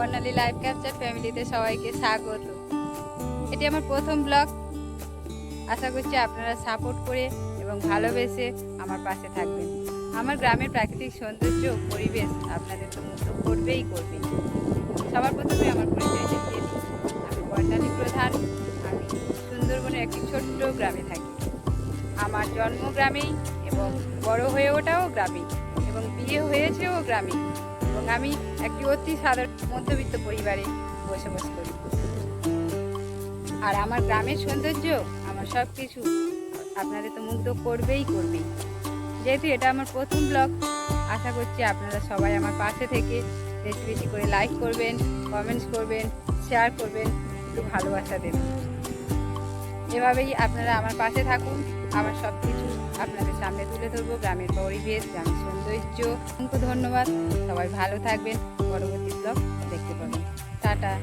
বর্ণালী live capture ফ্যামিলিতে সবাইকে স্বাগত। এটি আমার প্রথম ব্লগ। আশা করছি আপনারা সাপোর্ট করে এবং ভালোবেসে আমার পাশে থাকবেন। আমার গ্রামের প্রাকৃতিক সৌন্দর্য ও পরিবেশ আপনাদের তো মুগ্ধ করবেই করবে। সবার প্রথমে আমার পরিচয় দেখিয়ে দিই। আমি বর্ণালী প্রধান। আমি সুন্দরবনের একটি ছোট্ট গ্রামে থাকি। আমার জন্ম গ্রামেই এবং বড় হয়ে ওঠাও গ্রামেই এবং বিয়ে হয়েছেও গ্রামেই, এবং আমি একটি অতি সাধারণ মধ্যবিত্ত পরিবারে বসবাস করি। আর আমার গ্রামের সৌন্দর্য, আমার সব কিছু আপনাদের তো মুগ্ধ করবেই করবেই। যেহেতু এটা আমার প্রথম ব্লগ, আশা করছি আপনারা সবাই আমার পাশে থেকে বেশি বেশি করে লাইক করবেন, কমেন্টস করবেন, শেয়ার করবেন, একটু ভালোবাসা দেবেন। এভাবেই আপনারা আমার পাশে থাকুন। আমার সব কিছু আপনাদের সামনে তুলে ধরবো, গ্রামের পরিবেশ, গ্রামের সৌন্দর্য। অসংখ্য ধন্যবাদ। সবাই ভালো থাকবেন। পরবর্তী ব্লগ দেখতে পাবেন। টাটা।